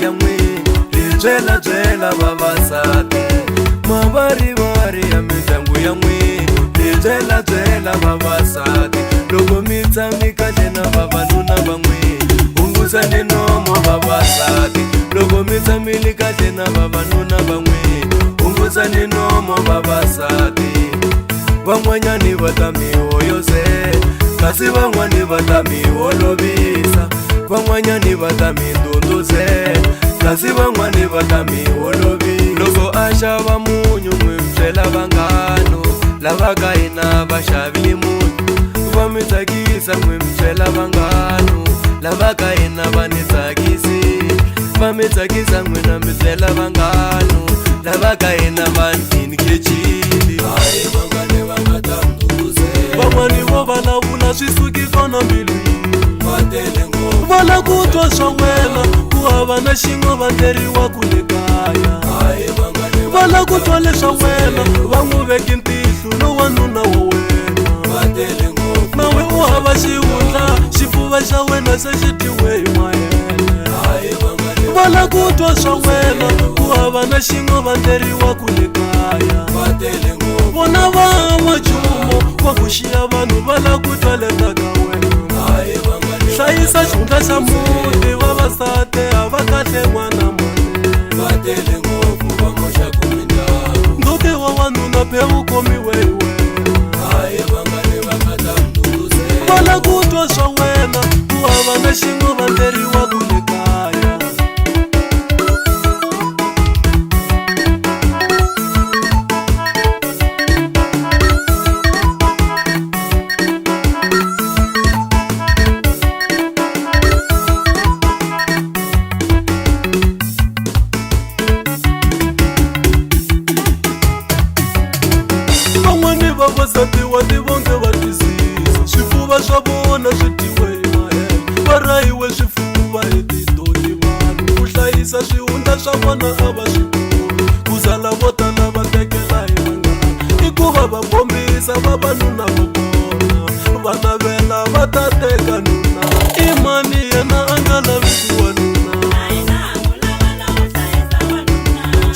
ya n'wina hi byela vavasati mavarivari ya mindyangu ya n'wina hi byela vavasati loko mi tshami kahle na vavanuna va n'wina hungusani nomo vavasati loko mi tshamile kahle na vavanuna va n'wina hungusani nomo vavasati van'wanyani va ta mi hoyozela kasi van'wani va ta mi holovisa van'wanyani va ta mi ndunduzela kasi van'wani va ta mi holovisa loko a xava munyu n'wi byela vanghano lava ka hina va xavile munyu va mi tsakisa n'wi byela vanghano lava ka hina va ni tsakisile va mi tsakisa n'wina mi byela vanghano lava ka hina va ni nikechile van'wani vo vulavula swi suki kona mbilwini va la ku twa swa wena ku hava na xin'we va ndleriwa ku le kaya va la ku twa leswa wena va n'wi veki ntihlo no wanuna wa wena nawe u hava xihundla xifuva xa wena se xi tiwe hi mayele va la ku twa swa wena ku hava na xin'we va ndleriwa ku le kaya vona va majumo va ku xiya vanhu va la ku twaleka ka wena hlayisa xihundla xa muti vavasati a va kahle n'wana mane nduti wa wanuna phe wu komiwe hi wena va la ku twa swa wena ku hava na xin'we va ndleriwa ku le kaya vavasati wa tivonge va twisisa swifuva swa vona swi tiwe hi mahele va rahiwe swifuva hi tidoti vanhu ku hlayisa swihundla swa vona a va swi kumi ku zala vo tala va tekela hi vanghana i ku va va bombisa vavanuna vo kona va navela va ta teka nuna i mani yena a nga lavi ku wanuna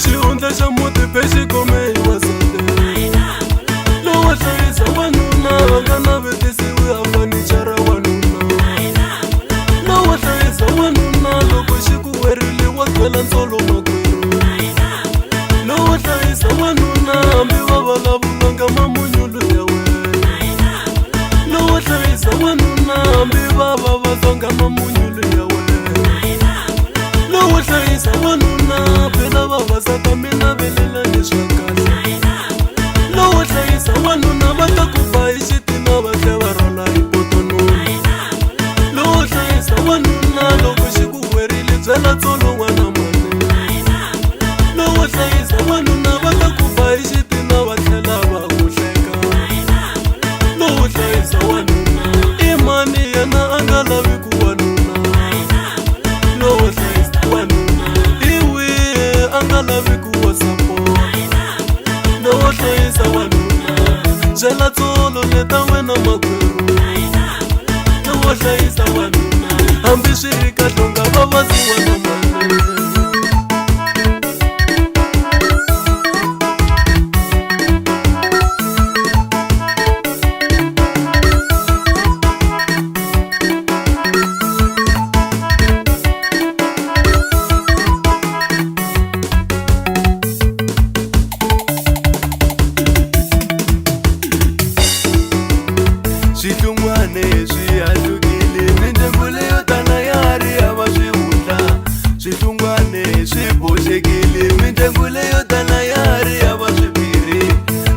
xihundla xa muti phe xi kome hi wasati lowo hlayisa wanuna a nga navetisiwi a fanichara wanuna lowo hlayisa wanuna loko xi ku werile wa twela ntsolo makwerhu lowo hlayisa wanuna hambi va vulavulanga mamunyulo ya wena lowo hlayisa wanuna hambi va vatsonga mamunyulo ya wena lowo hlayisa wanuna phela vavasata mina velela leswa kahle lowo hlayisa wanuna va ta ku ba hi xitina va tlhe va rola hi potononi lowo hlayisa wanuna loko xi ku werile byela tsolo n'wana mane lowo hlayisa wanuna va ta ku ba hi xitina va tlhela va ku hleka lowo hlayisa wanuna i mani yena a nga lavi ku wanuna lowo hlayisa wanuna i wihi a nga lavi ku wa support lowo hlayisa wanuna byela tsolo leta wena makwerhu lowo hlayisa wanuna hambi swi ri kahlonga vavasiwa na mane swihlungwane swi hahlukile mindyangu leyo tala ya ha ri hava swihundla swihlungwane swi boxekile mindyangu leyo tala ya ha ri hava swipiri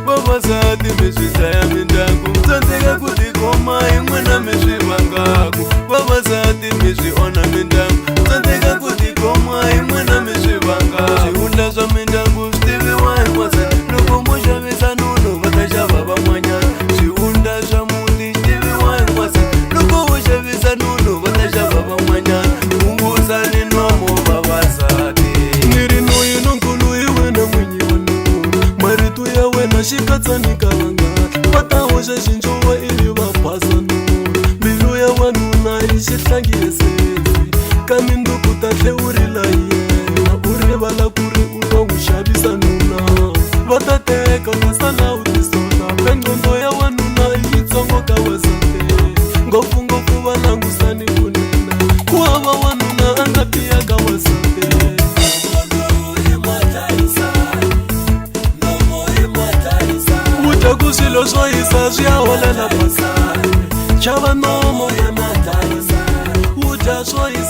vavasati mi swi dlaya mindyangu tsandzeka ku tikhoma hi n'wina mi swi vangaku vavasati mi swi onha mindyangu tsandzeka ku tikhoma hi n'wina mi swi vangaku swihundla swa mindyangu swi tiviwa hi n'wasati loko mo xavisa nuno va ta xava van'wanyana swihundla swa loko wo xavisa nuno va ta xava van'wanyana hungusani nomo vavasati ni ri noyi nonkulu hi wena n'winyi wa nuna marito ya wena xi katsani ka vangati va ta hoxa xincuva ivi va basa nuna mbilu ya wanuna i xihlangi esesi ka minduku ta tlhe u rila hi yena la pasare, chava nomo ya natale, uja soi